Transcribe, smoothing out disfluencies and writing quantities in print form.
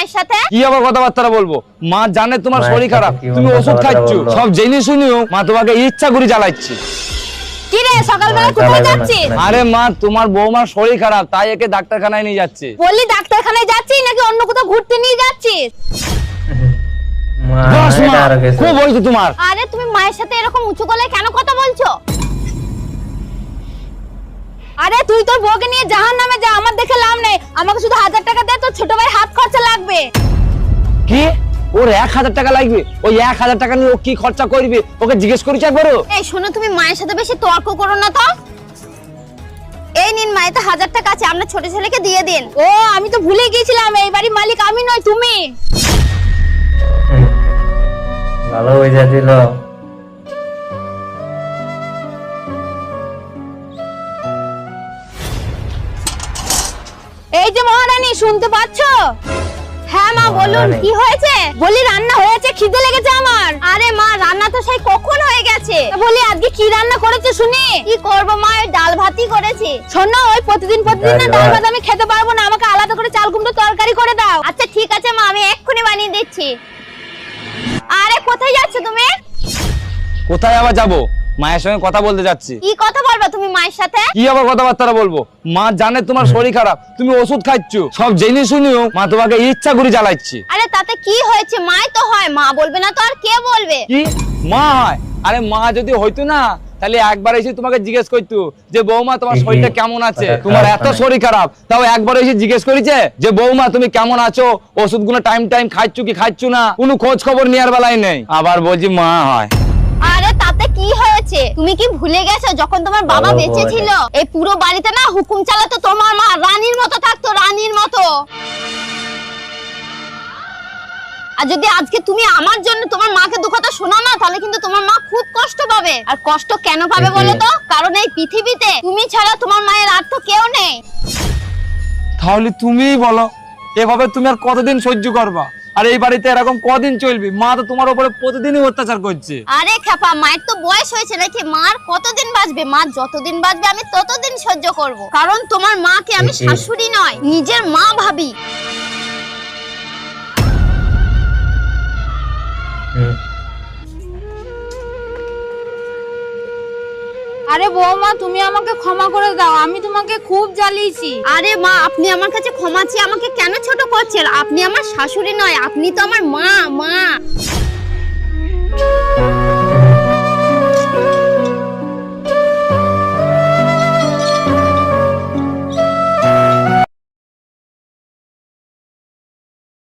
মায়ের সাথে? কি আবার কথাবার্তা বলবো? মা জানে তোমার শরীর খারাপ, তুমি ওষুধ খাচ্ছো, সব জেনে শুনেও মা তোমাকে ইচ্ছা করে জ্বালাচ্ছে। কি রে সকালবেলা কোথায় যাচ্ছিস? আরে মা, তোমার বৌমার শরীর খারাপ, তাই একে ডাক্তারখানায় নিয়ে যাচ্ছে। বললি ডাক্তারখানায় যাচ্ছিস নাকি অন্য কোথাও ঘুরতে নিয়ে যাচ্ছিস? খুব হয়েছে তোমার। আরে তুমি মায়ের সাথে এরকম উঁচু গলায় কেন কথা বলছো? আরে তুই তোর বউকে নিয়ে জাহান্নামে যা, আমার দেখে লাভ নেই। আমাকে শুধু 1000 টাকা দে, তোর ছোট ভাই হাত খরচা লাগবে। কি? ওর 1000 টাকা লাগবে? ওই 1000 টাকা নিয়ে ও কি খরচা করবে ওকে জিজ্ঞেস করেছি একবারও? এই শোনো, তুমি মায়ের সাথে বেশি তর্ক করো না তো। এই নিন মা, এতে 1000 টাকা আছে, আপনার ছোট ছেলেকে দিয়ে দিন। ও আমি তো ভুলে গিয়েছিলাম, এই বাড়ির মালিক আমি নয় তুমি। ভালো হয়ে যাচ্ছিল। এই যে মহারানী, শুনতে পাচ্ছো? হ্যাঁ মা বলুন, কি হয়েছে? বলি রান্না হয়েছে, খিদে লেগেছে আমার। আরে মা, রান্না তো সেই কখন হয়ে গেছে। বলি আজকে কি রান্না করেছে শুনি? কি করব মা, ওই ডাল ভাতই করেছি। শোনো, ওই প্রতিদিন না ডাল ভাত আমি খেতে পারবো না, আমাকে আলাদা করে চাল কুমড়ো তরকারি করে দাও। আচ্ছা ঠিক আছে মা, আমি এক্ষুনি বানিয়ে দিচ্ছি। আরে কোথায় যাচ্ছ তুমি? কোথায় আবার যাবো? মায়ের সঙ্গে কথা বলতে যাচ্ছি। কি কথা বলবা তুমি মায়ের সাথে? কি আবার কথাবার্তা বলবো? মা জানে তোমার শরীর খারাপ, তুমি ওষুধ খাচ্ছো, সব জেনে শুনেও মা তোমাকে ইচ্ছা করে জ্বালাচ্ছে। আরে তাতে কি হয়েছে? মাই তো হয়, মা বলবে না তো আর কে বলবে? কি মা হয়? আরে মা যদি হইতো না তাহলে একবার এসে তোমাকে জিজ্ঞেস করতো যে বৌমা তোমার শরীরটা কেমন আছে। তোমার এত শরীর খারাপ, তাও একবার এসে জিজ্ঞেস করেছে যে বৌমা তুমি কেমন আছো, ওষুধগুলো টাইম টাইম খাচ্ছ কি খাচ্ছ না, কোনো খোঁজ খবর নেওয়ার বেলায় নেই। আবার বলছি মা হয়। আরে তাতে কি হয়েছে? তুমি কি ভুলে গেছো যখন তোমার বাবা বেঁচে ছিল, এই পুরো বাড়িতে না হুকুম চালাতো তোমার মা, রানীর মতো থাকতো, রানীর মতো। আর যদি আজকে তুমি আমার জন্য তোমার মাকে দুঃখটা শোনাও না, তাহলে কিন্তু তোমার মা খুব কষ্ট পাবে। আর কষ্ট কেন পাবে বলো তো? কারণ এই পৃথিবীতে তুমি ছাড়া তোমার মায়ের আর তো কেউ নেই। তাহলে তুমিই বলো, এভাবে তুমি আর কতদিন সহ্য করবা? আর এই বাড়িতে এরকম কদিন চলবে? মা তো তোমার উপরে প্রতিদিনই অত্যাচার করছে। আরে খেপা, মায়ের তো বয়স হয়েছে নাকি? মার কতদিন বাঁচবে? মা যতদিন বাঁচবে আমি ততদিন সহ্য করব, কারণ তোমার মাকে আমি শাশুড়ি নয়, নিজের মা ভাবি। আরে বৌমা, তুমি আমাকে ক্ষমা করে দাও, আমি তোমাকে খুব জ্বালিয়েছি। আরে মা, আপনি আমার কাছে ক্ষমা চেয়ে আমাকে কেন ছোট করছেন? আপনি আমার শাশুড়ি নয়, আপনি তো আমার মা।